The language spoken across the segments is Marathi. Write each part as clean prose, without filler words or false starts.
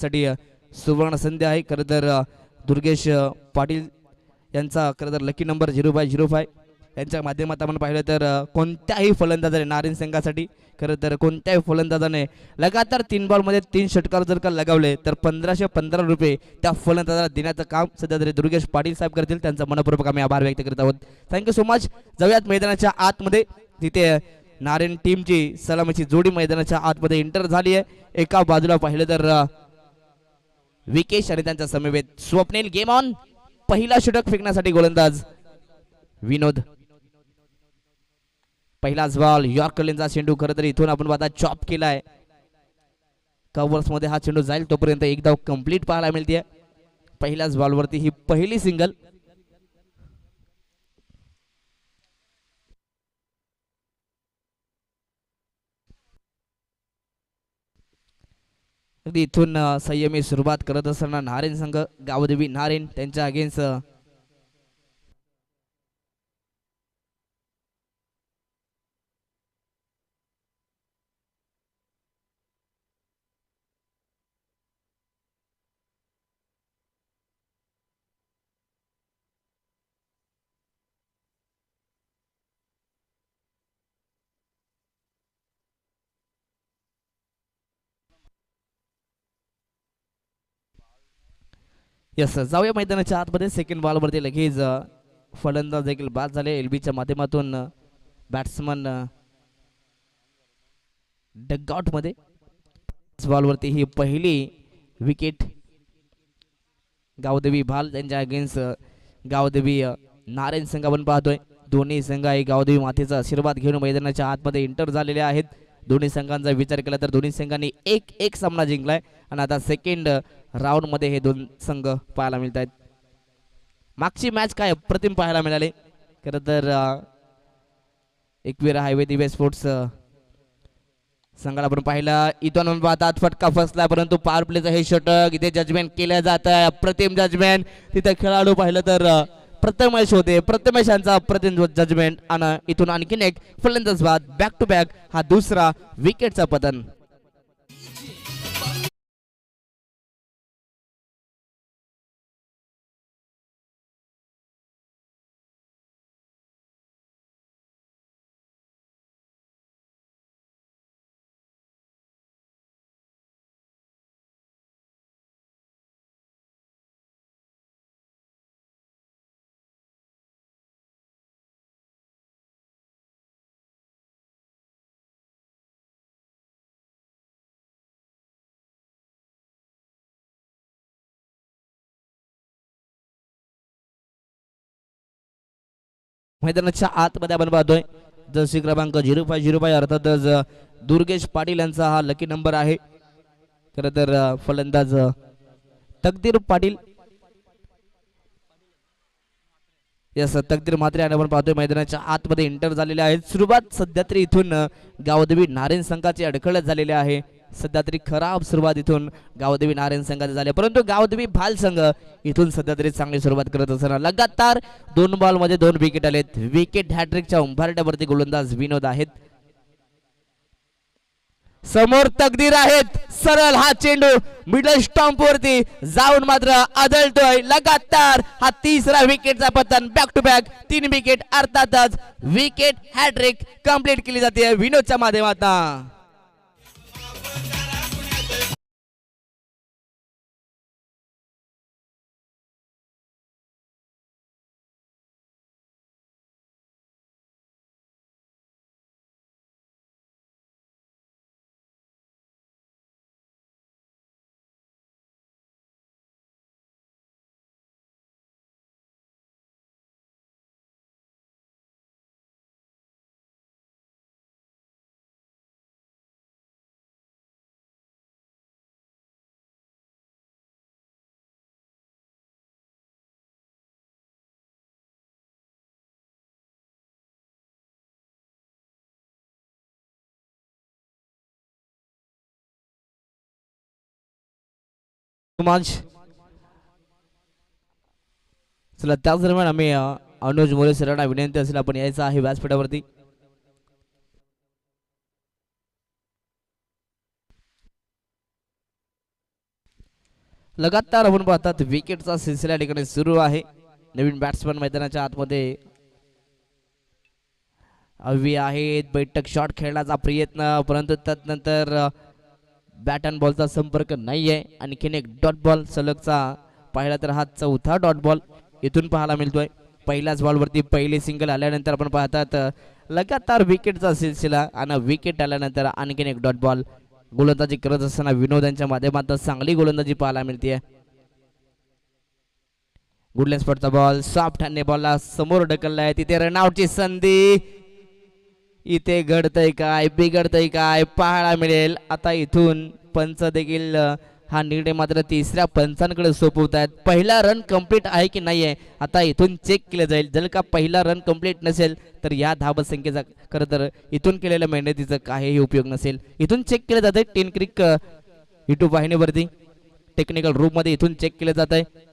साठी सुवर्ण संधी आहे. खरं तर दुर्गेश पाटील यांचा खरं तर लकी नंबर 0/05 यांच्या माध्यमात आपण पाहिलं तर कोणत्याही फलंदाजाने नारायण संघासाठी खरं तर कोणत्याही फलंदाजाने लगातार 3 बॉलमध्ये 3 षटकार जर का लगावले तर 1515 रुपये त्या फलंदाजाला देण्याचं काम सध्या तरी दुर्गेश पाटील साहेब करतील. त्यांचा मनपूर्वक आम्ही आभार व्यक्त करत आहोत. Thank you so much. जाऊयात मैदानाच्या आतमध्ये. तिथे नारायण टीमची सलामीची जोडी मैदानाच्या आतमध्ये एंटर झाली आहे. एका बाजूला पाहिलं तर विकेश आणि त्यांच्या समवेत स्वप्नील. Game on. पहिला षटक फेकण्यासाठी गोलंदाज विनोद. पहिलाच बॉल यॉर्करचा चेंडू. खरं तर इथून आपण पाहता चॉप केलाय. कव्हर्स मध्ये हा चेंडू जाईल तोपर्यंत एक धाव कंप्लीट पाहायला मिळते. पहिल्याच बॉलवरती ही पहिली सिंगल. इथून संयमी सुरुवात करत असताना नारायण संघ गावदेवी नारायण त्यांच्या अगेन्स्ट यस. जाऊया मैदानाच्या आतमध्ये. सेकंड बॉलवरती लगेच फलंदाज देखील बाद झाले. एलबीच्या माध्यमातून बॅट्समन डगआउट मध्ये. बॉलवरती ही पहिली विकेट गावदेवी भाल त्यांच्या अगेन्स्ट गावदेवी नारायण संघ आपण पाहतोय. दोन्ही संघ आहे गावदेवी मातेचा आशीर्वाद घेऊन मैदानाच्या आतमध्ये एंटर झालेले आहेत. दोन्ही संघांचा विचार केला तर दोन्ही संघांनी एक सामना जिंकलाय आणि आता सेकंड राऊंड मध्ये हे दोन संघ पाहायला मिळत आहेत. मागची मॅच काय अप्रतिम पाहायला मिळाले. खरं तर एकवीरा हायवे दिवे स्पोर्ट्स संघाला आपण पाहिला. इथून पाहतात फटका फसला परंतु पॉवर प्लेचं हे षटक इथे जजमेंट केलं जात आहे. अप्रतिम जजमेंट. तिथे खेळाडू पाहिलं तर प्रथमेश होते. प्रथमेशांचा अप्रतिम जजमेंट आणि इथून आणखीन एक फलंदाज बाद. बॅक टू बॅक हा दुसरा विकेटचा पतन. मैदानाच्या आतमध्ये आपण पाहतोय जर्सी क्रमांक 0505 अर्थातच दुर्गेश पाटील यांचा हा लकी नंबर आहे. खरं तर फलंदाज तकदीर पाटील. यस, तकदीर म्हात्रे आणि आपण पाहतोय मैदानाच्या आतमध्ये एंटर झालेले आहेत. सुरुवात सध्या तरी इथून गावदेवी नारायण संघाची अडखळत झालेली आहे. सध्या तरी खराब सुरुवात इथून गावदेवी नारायण संघाची झाली परंतु गावदेवी भाल संघ इथून सध्या तरी चांगली सुरुवात करत असताना लगातार 2 बॉल मध्ये 2 विकेट आलेत. विकेट हॅट्रिकच्या उंबरठ्यावरती गोलंदाज विनोद आहेत. समोर तकदीर आहेत. सरळ हा चेंडू मिडल स्टंप वरती जाऊन मात्र आदळतोय. लगातार हा तिसरा विकेटचा पतन. Back to back 3 wicket. अर्थातच विकेट हॅट्रिक कंप्लीट केली जाते विनोदच्या माध्यमातून. चला त्याच दरम्यान आम्ही अनुज मोरे सरांना विनंती असेल आपण यायचं आहे व्यासपीठावरती. लगातार आपण पाहतात विकेटचा सिलसिला ठिकाणी सुरू आहे. नवीन बॅट्समन मैदानाच्या आतमध्ये हवी आहेत. बैठक शॉट खेळण्याचा प्रयत्न, परंतु त्यानंतर बॅट अँड बॉलचा संपर्क नाहीये. आणखीन एक डॉट बॉल सलगचा पाहिला तर हा चौथा डॉट बॉल इथून पाहायला मिळतोय. पहिल्याच बॉलवरती पहिली सिंगल आल्यानंतर आपण पाहतात लगातार विकेटचा सिलसिला आणि विकेट आल्यानंतर आणखीन एक डॉट बॉल. गोलंदाजी करत असताना विनोद यांच्या माध्यमातून चांगली गोलंदाजी पाहायला मिळते. गुडलॅन स्पॉटचा बॉल सॉफ्ट हॅन्डने बॉलला समोर ढकललाय. तिथे रनआउटची संधी. इथे घडतंय काय बिघडतंय काय पाहायला मिळेल. आता इथून पंच देखील हा निर्णय मात्र तिसऱ्या पंचांकडे सोपवत आहेत. पहिला रन कंप्लीट आहे की नाही आहे आता इथून चेक केलं जाईल. जर का पहिला रन कंप्लीट नसेल तर या धावसंख्येचा खरं तर इथून केलेल्या मेहनतीचा काहीही उपयोग नसेल. इथून चेक केलं जात आहे. टेन क्रिक युट्यूब वाहिनीवरती टेक्निकल रूम मध्ये इथून चेक केलं जात आहे.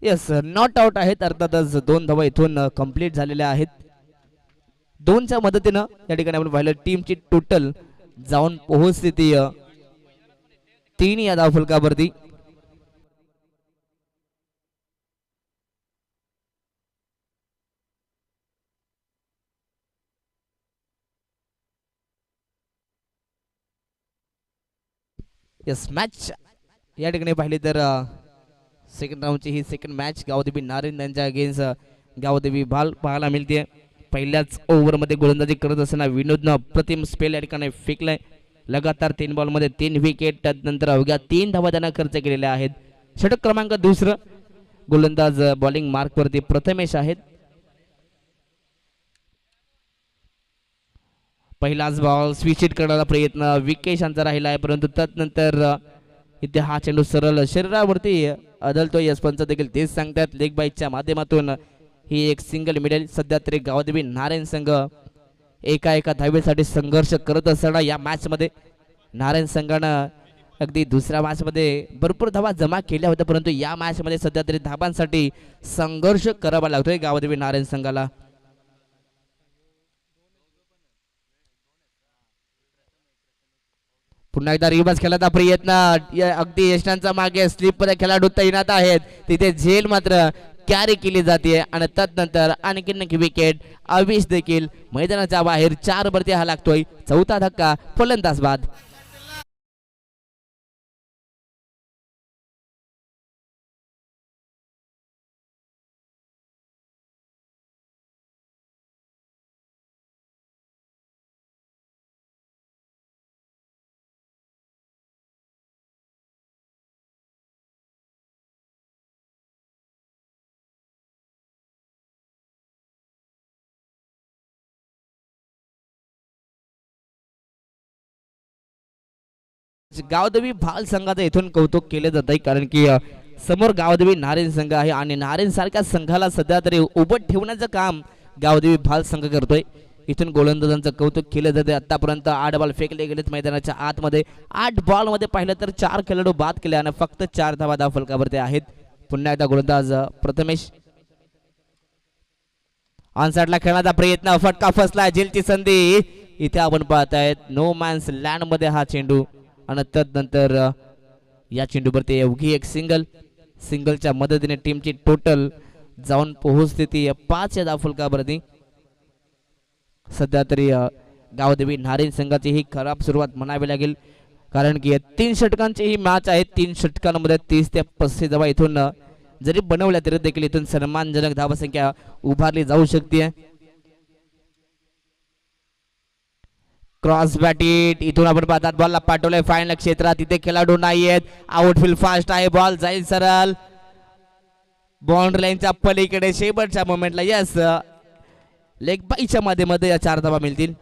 येस नॉट आउट आहेत. अर्थातच 2 धावा इथून कंप्लीट झालेल्या आहेत. 2च्या मदतीनं या ठिकाणी आपण पाहिलं टीमची टोटल जाऊन पोहोचते ती 3 या धाव फलकावरती. येस मॅच या ठिकाणी पाहिली तर सेकंड राऊंडची ही सेकंड मॅच गावदेवी नारिन यांच्या अगेन्स्ट गावदेवी भाल पाहायला मिळते. पहिल्याच ओव्हरमध्ये गोलंदाजी करत असताना विनोदनं अप्रतिम स्पेल या ठिकाणी फेकलाय. लगातार 3 बॉलमध्ये 3 विकेट. त्यानंतर अवघ्या 3 धावा त्यांना खर्च केलेल्या आहेत. षटक क्रमांक दुसरं. गोलंदाज बॉलिंग मार्कवरती प्रथमेश आहेत. पहिलाच बॉल स्विच हिट करण्याचा प्रयत्न विकेश यांचा राहिला आहे, परंतु त्यानंतर इथे हा चेंडू सरळ शरीरावरती आदळतो. यशपंच देखील तेच सांगतात. लेग बाईकच्या माध्यमातून ही एक सिंगल मिळेल. सध्या तरी गावदेवी नारायण संघ एका धावेसाठी संघर्ष करत असताना या मॅच मध्ये नारायण संघानं अगदी दुसऱ्या मॅच मध्ये भरपूर धावा जमा केल्या होत्या, परंतु या मॅच मध्ये सध्या तरी धावांसाठी संघर्ष करावा लागतोय गावदेवी नारायण संघाला. पुन्हा एकदा रिवर्स खेळाचा प्रयत्न. अगदी यशनांचा मागे स्लिप मध्ये खेळाडू तैनात आहेत. तिथे झेल मात्र कॅरी केली जाते आणि त्यानंतर आणखीन विकेट. अविश देखील मैदानाच्या बाहेर 4 वरती हा लागतोय. चौथा धक्का फलंदाज बाद. गावदेवी भाल संघाचं इथून कौतुक केले जात आहे, कारण की समोर गावदेवी नारायण संघ आहे आणि नारायण सारख्या संघाला सध्या तरी उभं ठेवण्याचं काम गावदेवी भाल संघ करतोय. इथून गोलंदाजांचं कौतुक केलं जाते. आतापर्यंत 8 बॉल फेकले गेलेत मैदानाच्या आतमध्ये. 8 बॉल मध्ये पाहिलं तर 4 खेळाडू बाद केले आणि फक्त 4 धावा धाव फलकावरती आहेत. पुन्हा एकदा गोलंदाज प्रथमेश ऑनसाइडला खेळण्याचा प्रयत्न. फटका फसला. झेलची संधी. इथे आपण पाहतायत नो मॅन्स लँड मध्ये हा चेंडू आणि त्यानंतर या चेंडूवरती अवघी एक सिंगलच्या मदतीने टीमची टोटल जाऊन पोहोचते ती 5 या धाव फलकावरती. सध्या तरी गावदेवी नारायण संघाची ही खराब सुरुवात म्हणावी लागेल, कारण की 3 षटकांची ही मॅच आहे. 3 षटकांमध्ये 30 ते 35 धावा इथून जरी बनवल्या तरी देखील इथून सन्मानजनक धावसंख्या उभारली जाऊ शकते. क्रॉस बॅटिट इथून आपण पाहतात बॉलला पाठवलंय फायनल क्षेत्रात. तिथे खेळाडू नाही आहेत. आउटफील्ड फास्ट आहे. बॉल जाईल सरळ बाउंड्री लाईनच्या पलीकडे शेवटच्या मोमेंटला. यस लेग बाईच्या माध्यमातून या 4 धावा मिळतील.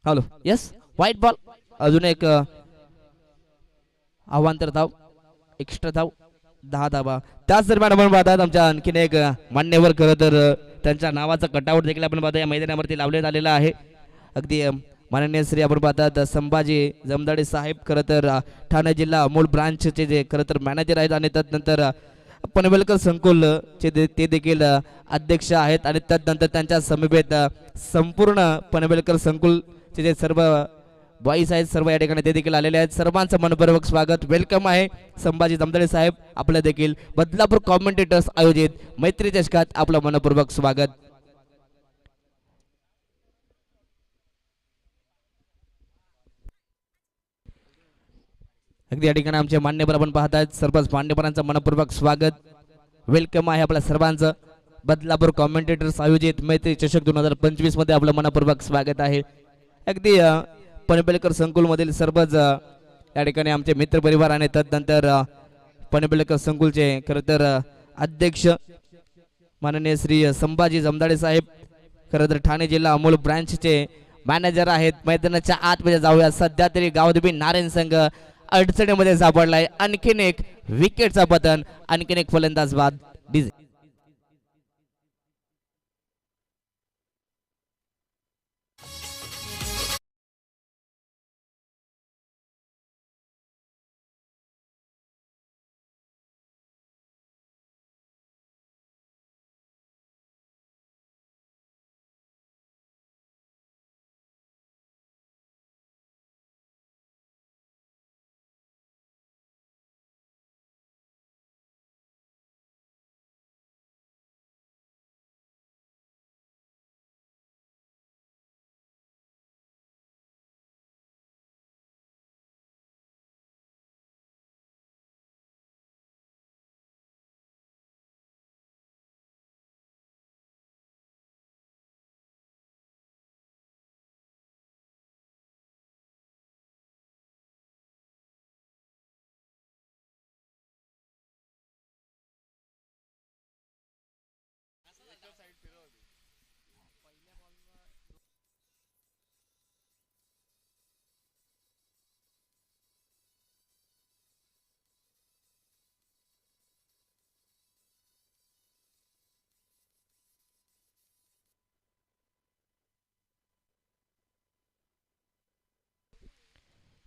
Hello yes white ball. अजून एक अवांतर धाव, एक्स्ट्रा धाव, 10 धावा. त्याच दरम्यान आपण पाहतात आमच्या आणखीन एक मान्यवर खरं तर त्यांच्या नावाचा कटआउट देखील आपण पाहतो या मैदानावरती लावण्यात आलेला आहे. अगदी माननीय श्री आपण पाहतात संभाजी जमदाडे साहेब खरं तर ठाणे जिल्हा अमोल ब्रांचचे जे खरं तर मॅनेजर आहेत आणि त्यानंतर पनवेलकर संकुल चे ते देखील अध्यक्ष आहेत आणि त्यानंतर त्यांच्या समीपेत संपूर्ण पनवेलकर संकुलचे जे सर्व बॉईज आहेत सर्व या ठिकाणी ते देखील आलेले आहेत. सर्वांचं मनपूर्वक स्वागत वेलकम आहे. संभाजी जमदाडे साहेब आपलं देखील बदलापूर कॉमेंटेटर्स आयोजित मैत्री चषकात आपलं मनपूर्वक स्वागत. अगदी या ठिकाणी आमचे मान्यवर आपण पाहतायत सर्वच मान्यवरांचं मनपूर्वक स्वागत वेलकम आहे आपल्या सर्वांचं. बदलापूर कॉमेंटेटर्स आयोजित मैत्री चषक 2025 मध्ये आपलं मनपूर्वक स्वागत आहे. अगदी पनवेलकर संकुलमधील सर्वच या ठिकाणी आमचे मित्रपरिवार आणि त्यानंतर पनवेलकर संकुलचे खरं तर अध्यक्ष माननीय श्री संभाजी जमदाडे साहेब खरं तर ठाणे जिल्हा अमोल ब्रांचचे मॅनेजर आहेत. मैदानाच्या आतमध्ये जाऊया. सध्या तरी गावदेवी नारायण संघ अडचणीमध्ये सापडलाय. आणखीन एक विकेटचा पतन, आणखीन एक फलंदाज बाद डीजे.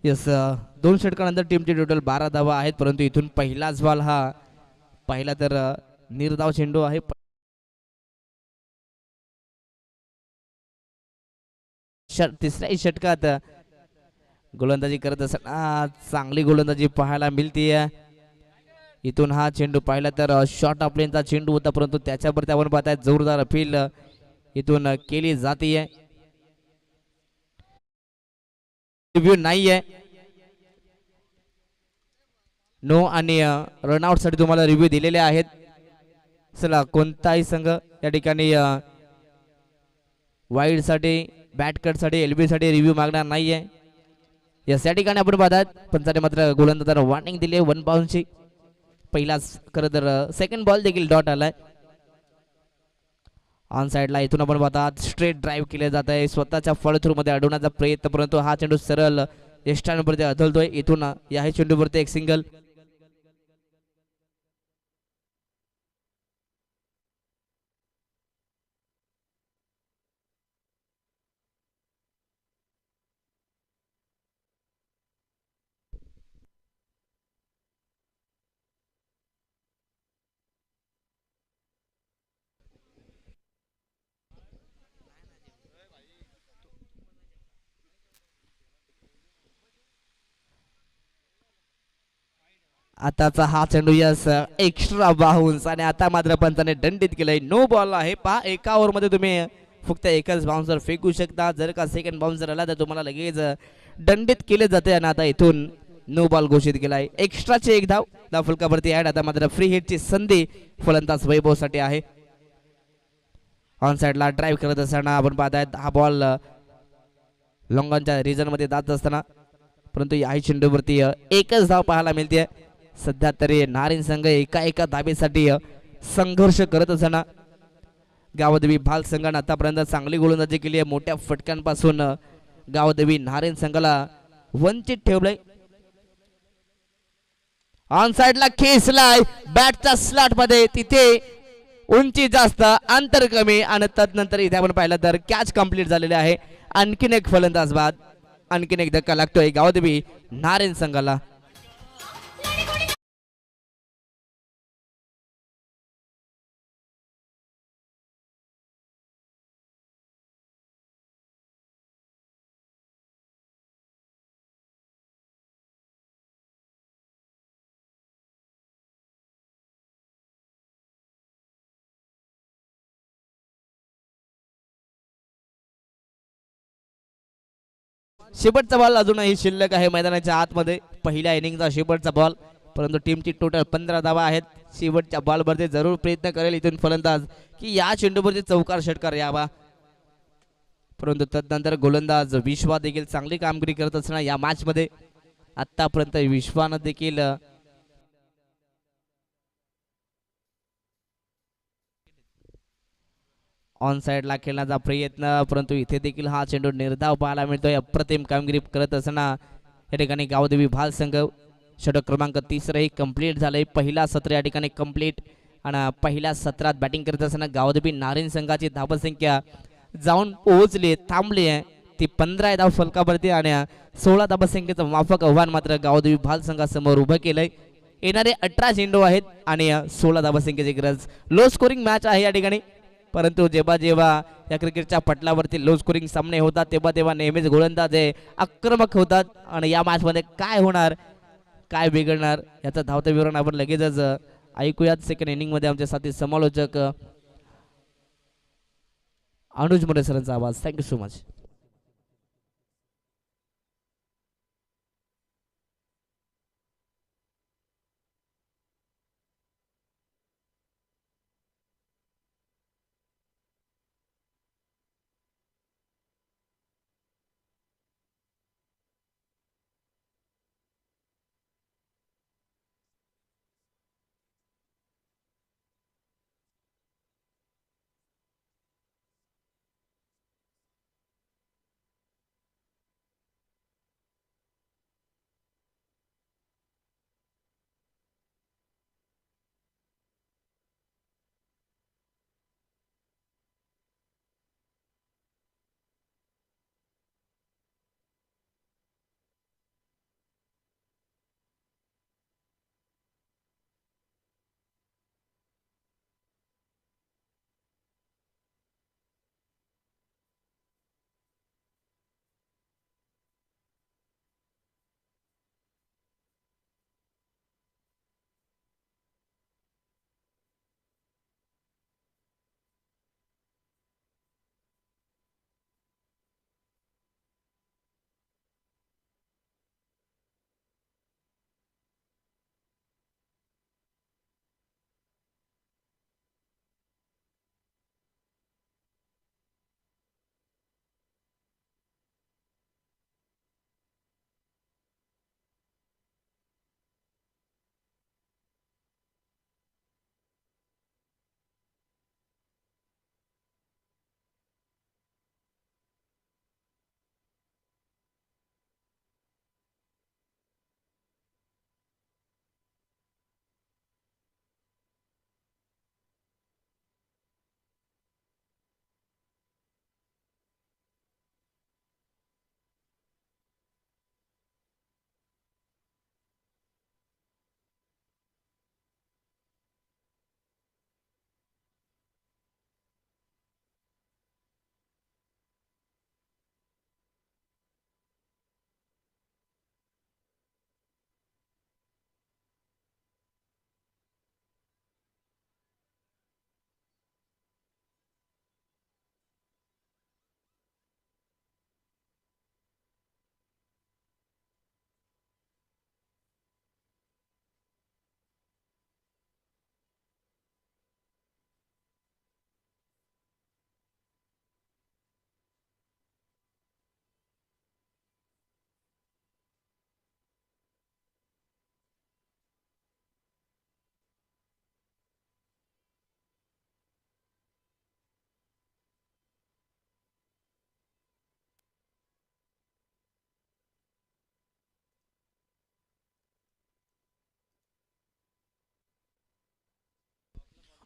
यस 2 षटकानंतर टीमचे टोटल 12 धावा आहेत परंतु इथून पहिलाच बॉल हा पहिला तर निर्धाव चेंडू आहे. तिसऱ्या षटकात गोलंदाजी करत असताना चांगली गोलंदाजी पाहायला मिळते. इथून हा चेंडू पाहिला तर शॉर्ट ऑफ लेनचा चेंडू होता परंतु त्याच्यावरती आपण पाहताय जोरदार अपील इथून केली जाते. रिव्ह्यू नाहीये. नो आणि रनआउट साठी तुम्हाला रिव्ह्यू दिलेले आहेत. चला कोणताही संघ या ठिकाणी वाईड साठी बॅट कट साठी एलबी साठी रिव्ह्यू मागणार नाहीये. या ठिकाणी आपण पाहतात पंचाने मात्र गोलंदाजाला वॉर्निंग दिली आहे 1 बाउन्सची. पहिलाच खरं तर सेकंड बॉल देखील डॉट आलाय ऑन साइडला. इथून आपण पाहतात स्ट्रेट ड्राईव्ह केले जात आहे स्वतःच्या फॉलो थ्रू मध्ये अडवण्याचा प्रयत्न परंतु हा चेंडू सरळ यष्टांवरती अदलतोय. इथून या चेंडूवरती एक सिंगल. आताचा हा चेंडू यस एक्स्ट्रा बाउन्स आणि आता मात्र पंचाने दंडित केलंय. नो बॉल आहे. पहा एका ओव्हर मध्ये तुम्ही फक्त एकच बाउन्सर फेकू शकता. जर का सेकंड बाउन्सर आला तर तुम्हाला लगेच दंडित केले जाते आणि आता इथून नो बॉल घोषित केलाय. एक्स्ट्राचे एक धाव फलकावरती ऍड. आता मात्र फ्री हिटची संधी फलंदाज वैभव साठी आहे. ऑन साइडला ड्राईव्ह करत असताना आपण पाहतायत हा बॉल लॉंगॉनच्या रिजन मध्ये जात असताना परंतु या चेंडूवरती एकच धाव पाहायला मिळते. सध्या तरी नारायण संघ एका धाबेसाठी संघर्ष करत असताना गावदेवी भाल संघाने आतापर्यंत चांगली गोलंदाजी केली आहे. मोठ्या फटक्यांपासून गावदेवी नारायण संघाला वंचित ठेवलंय. ऑन साइडला खेचलाय बॅटच्या स्लॉट मध्ये, तिथे उंची जास्त अंतर कमी आणि तदनंतर इथे आपण पाहिलं तर कॅच कंप्लीट झालेले आहे. आणखीन एक फलंदाज बाद, आणखीन एक धक्का लागतोय गावदेवी नारायण संघाला. शेवटचा बॉल अजूनही शिल्लक आहे मैदानाच्या आतमध्ये, पहिल्या इनिंगचा शेवटचा बॉल, परंतु टीमची टोटल 15 धावा आहेत. शेवटच्या बॉलवरती जरूर प्रयत्न करेल इथून फलंदाज की या चेंडूवरती चौकार षटकार यावा, परंतु तदनंतर गोलंदाज विश्वा देखील चांगली कामगिरी करत असणार या मॅच मध्ये. आतापर्यंत विश्वानं देखील ऑन साइडला खेळण्याचा प्रयत्न, परंतु इथे देखील हा चेंडू निर्धाव पाहायला मिळतोय. अप्रतिम कामगिरी करत असताना या ठिकाणी गावदेवी भाल संघ. षटक क्रमांक 3 कंप्लीट झालंय. पहिला सत्र या ठिकाणी कंप्लीट आणि पहिल्या सत्रात बॅटिंग करत असताना गावदेवी नारायण संघाची धावसंख्या जाऊन पोहोचली थांबली आहे ती 15 धाव फलकावरती आणि 16 धावसंख्येचं माफक आव्हान मात्र गावदेवी भाल संघासमोर उभं केलंय. येणारे 18 चेंडू आहेत आणि 16 धावसंख्येची गरज. लो स्कोरिंग मॅच आहे या ठिकाणी, परंतु जेव्हा जेव्हा या क्रिकेटच्या पटलावरती लो स्कोरिंग सामने होतात तेव्हा तेव्हा नेहमीच गोलंदाज आक्रमक होतात आणि या मॅचमध्ये काय होणार, काय बिघडणार याचं धावतं विवरण आपण लगेचच ऐकूयात. सेकंड इनिंगमध्ये आमचे साथी समालोचक अनुज मोरे सरांचा आवाज. Thank you so much.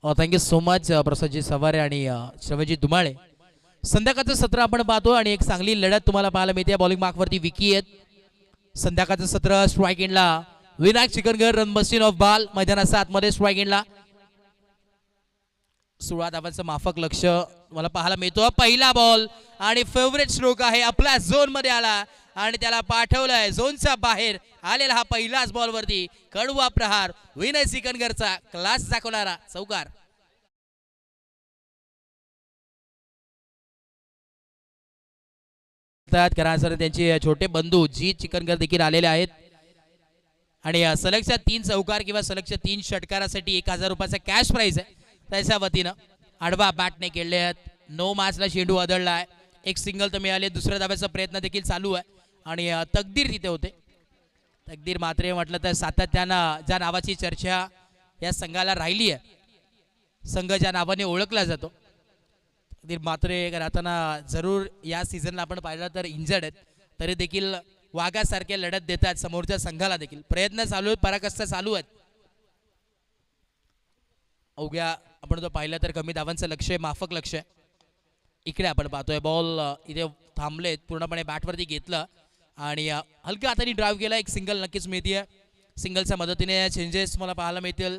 Thank you so much Prasadji Saware आणि श्रवणजी दुमाळे. संध्याकाळचं सत्र आपण पाहतो आणि एक चांगली लढत तुम्हाला पाहायला मिळते. बॉलिंग मार्कवरती विकी आहेत. संध्याकाळचं सत्र स्ट्राईक एंडला विनायक चिकनगर रन मशीन ऑफ बाल मैदानाच्या आतमध्ये स्ट्राईक एंडला 16 धावांचं माफक लक्ष मला पाहायला मिळतो. पहिला बॉल आणि फेवरेट स्ट्रोक आहे, आपल्या झोन मध्ये आला आणि त्याला पाठवलंय झोनच्या बाहेर आलेला हा पहिलाच बॉल वरती कडवा प्रहार. विनय सिकनगरचा क्लास दाखवणारा चौकार. सर त्यांचे छोटे बंधू जी चिकनगर देखील आलेले आहेत आणि सलगच्या 3 चौकार किंवा सलगच्या 3 षटकारासाठी 1000 रुपयाचा कॅश प्राइज आहे. त्याच्या वतीनं आडवा बॅटने खेळले आहेत. 9 मार्चला चेंडू आदळलाय. एक सिंगल तर मिळाले. दुसऱ्या धाब्याचा प्रयत्न देखील चालू आहे आणि तकदीर तिथे होते. तकदीर मात्र म्हटलं तर सातत्यानं ज्या नावाची चर्चा या संघाला राहिली आहे, संघ ज्या नावाने ओळखला जातो, तकदीर मात्र राहताना जरूर या सीझनला आपण पाहिलं तर इंजर्ड आहेत, तरी देखील वाघासारखे लढत देतात समोरच्या संघाला देखील. प्रयत्न चालू आहेत, पराकष्ट चालू आहेत. अवघ्या आपण तो पाहिलं तर कमी धावांचं लक्ष आहे, माफक लक्ष आहे. इकडे आपण पाहतोय बॉल इथे थांबलेत, पूर्णपणे बॅटवरती घेतलं आणि हलक्या हाताने ड्राईव्ह केला. एक सिंगल नक्कीच मिळते. सिंगलच्या मदतीने चेंजेस मला पाहायला मिळतील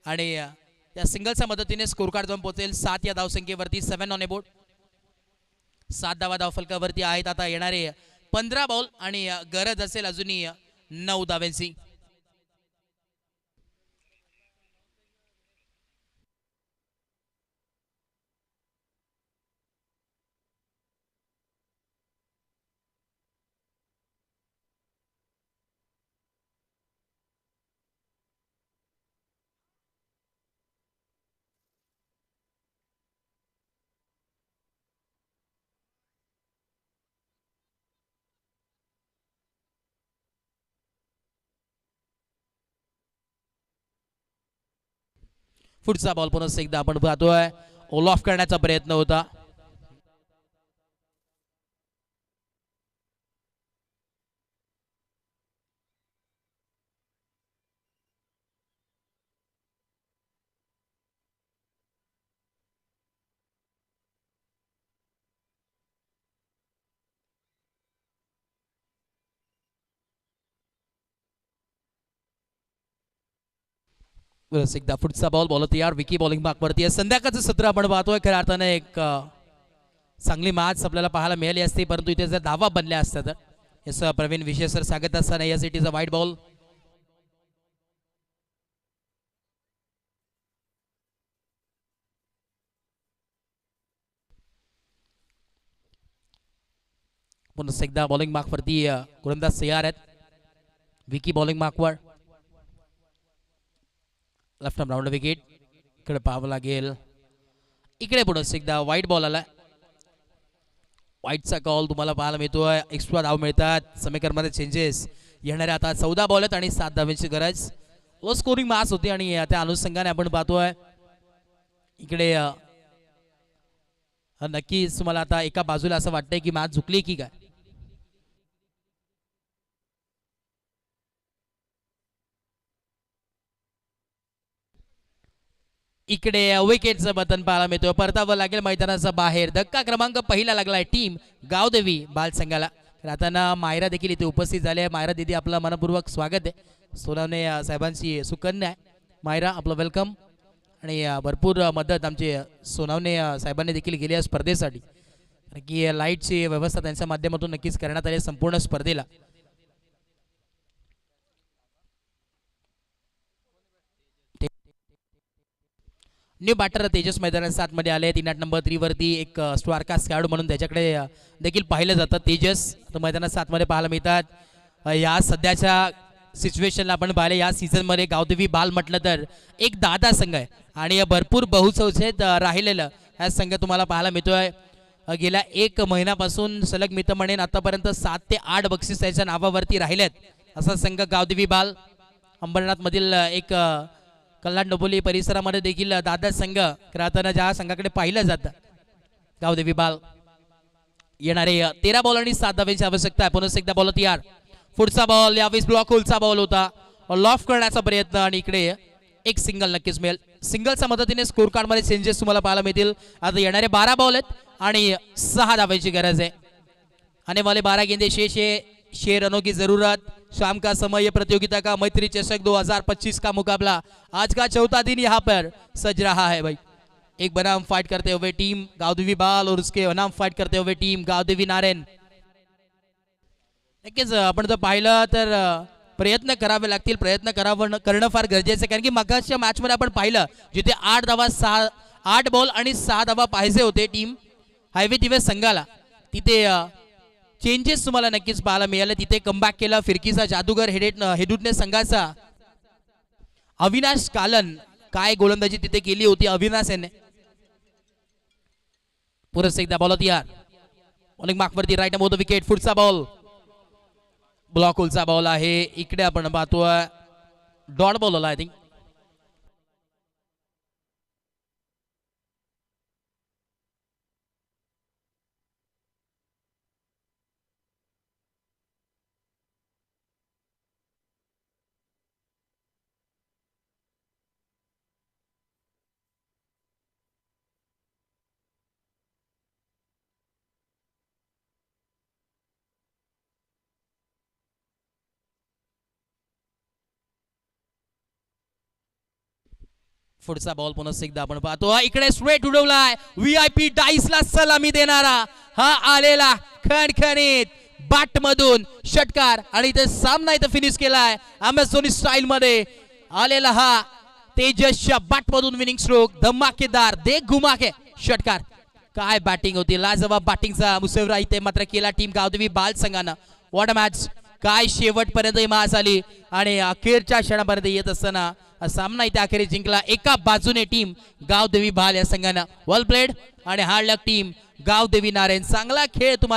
आणि या सिंगलच्या मदतीने स्कोर कार्ड जाऊन पोहोचेल 7 या धावसंख्येवरती. 7 ऑन ए बोर्ड. 7 धावा धावफलकावरती आहेत. आता येणारे 15 बॉल आणि गरज असेल अजूनही 9 धाव्यांची. पुढचा बॉल पुन्हा एकदा आपण पाहतोय ऑल ऑफ करण्याचा प्रयत्न होता. एकदा पुढचा बॉल बॉल तयार. विकी बॉलिंग मार्कवरती आहे. संध्याकाळचं सत्र आपण पाहतोय. खऱ्या अर्थानं एक चांगली मॅच आपल्याला पाहायला मिळाली असती, परंतु इथे जर धावा बनल्या असत्या तर याचं प्रवीण विशेष सर सांगत असताना या सिटीचा वाईट बॉल. पुन्हा एकदा बॉलिंग मार्कवरती गोलंदाज तयार आहेत. विकी बॉलिंग मार्कवर. Left arm round wicket. इकडे पाहावं लागेल. इकडे पुढे एकदा वाईट बॉल आला. वाईटचा कॉल तुम्हाला पाहायला मिळतोय. एक्स्ट्रा धाव मिळतात. समीकरणमध्ये चेंजेस येणारे आता 14 बॉल आहेत आणि 7 धावांची गरज. लो स्कोरिंग मॅच होती आणि त्या अनुषंगाने आपण पाहतोय इकडे नक्कीच तुम्हाला आता एका बाजूला असं वाटतंय की मॅच झुकली की काय. इकडे विकेटचं बटन पाहायला मिळतोय. परतावं लागेल मैदानाचा बाहेर. धक्का क्रमांक पहिला लागलाय टीम गावदेवी बाल संघाला. राहताना मायरा देखील इथे उपस्थित झाले आहे. मायरा दिदी आपलं मनपूर्वक स्वागत आहे. सोनावणे साहेबांची सुकन्या आहे. मायरा आपलं वेलकम. आणि भरपूर मदत आमची सोनावणे साहेबांनी देखील केली आहे स्पर्धेसाठी, कारण की लाईटची व्यवस्था त्यांच्या माध्यमातून नक्कीच करण्यात आली संपूर्ण स्पर्धेला. न्यू बॅटर तेजस मैदानात 7 मध्ये आले. 3 नंबर 3 वरती एक स्टारकास्ट खेळाडू म्हणून त्याच्याकडे देखील पाहिलं जातं. तेजस मैदानात 7 मध्ये पाहायला मिळतात. या सध्याच्या सिच्युएशनला आपण पाहिले या सीझन मध्ये गावदेवी बाल म्हटलं तर एक दादा संघ आहे आणि भरपूर बहुचर्चित राहिलेलं हा संघ तुम्हाला पाहायला मिळतोय. गेल्या 1 महिन्यापासून सलग मित्र म्हणेन आतापर्यंत 7 ते 8 बक्षीस त्याच्या नावावरती राहिलेत असा संघ गावदेवी बाल. अंबरनाथ मधील एक कल्याण डोंबिवली परिसरामध्ये देखील दादा संघ राहताना ज्या संघाकडे पाहिलं जातं गावदेवी बाल. येणारे 13 बॉल आणि 7 धावांची आवश्यकता आहे. पुन्हा एकदा बॉल तयार. पुढचा बॉल यावेळेस ब्लॉक होलचा बॉल होता. लॉफ करण्याचा प्रयत्न आणि इकडे एक सिंगल नक्कीच मिळेल. सिंगलच्या मदतीने स्कोर कार्डमध्ये चेंजेस तुम्हाला पाहायला मिळतील. आता येणारे 12 बॉल आहेत आणि 6 धावांची गरज है. आने वाले 12 गेंदे शेष है. 6 रनों की जरूरत. शाम का समय ये प्रतियोगिता का मैत्री चषक 2025 का मुकाबला आज का चौथा दिन यहाँ पर सज रहा है भाई. एक बनाम फाइट करते हुए टीम गावदेवी बाल और उसके बनाम फाइट करते हुए टीम गावदेवी नारायण. नक्कीच आपण जर पाहिलं तर प्रयत्न करावे लागतील. प्रयत्न करणं फार गरजेचं आहे, कारण की मागच्या मॅचमध्ये आपण पाहिलं जिथे 8 बॉल आणि 6 धावा पाहिजे होते टीम हायवे दिवस संघाला, तिथे चेंजेस तुम्हाला नक्कीच पाहायला मिळाले. तिथे कमबॅक केला फिरकीचा जादूगर हेडूटने संघाचा अविनाश कालन. काय गोलंदाजी तिथे केली होती अविनाश याने. पुरस एकदा बॉल तयार. बॉलिंग मार्कवरती राईट मोद विकेट. पुढचा बॉल ब्लॉक होलचा बॉल आहे. इकडे आपण पाहतोय डॉट बॉल आला आय थिंक. पुढचा बॉल पुन्हा एकदा आपण पाहतो. इकडे स्ट्रेट उडवलाय. VIP डाईसला सलामी देणारा हा आलेला खणखणीत बाट मधून षटकार आणि इथे सामना इथे फिनिश केलाय अमेझॉनी स्टाईल मध्ये आलेला हा तेजसच्या बाट मधून विनिंग स्ट्रोक. धमाकेदार देख घुमा के षटकार. काय बॅटिंग होती. लाजवाब बॅटिंगचा मुसवरा इथे मात्र केला टीम गावदेवी बाल संघानं. What a match. काय शेवटपर्यंत ही मॅच आली आणि अखेरच्या क्षणापर्यंत येत असताना सामना इथे अखेर जिंकला एका बाजूने टीम गावदेवी बाल या संघानं. वेल प्लेड आणि हार्ड लक टीम गावदेवी नारायण. चांगला खेळ तुम्हाला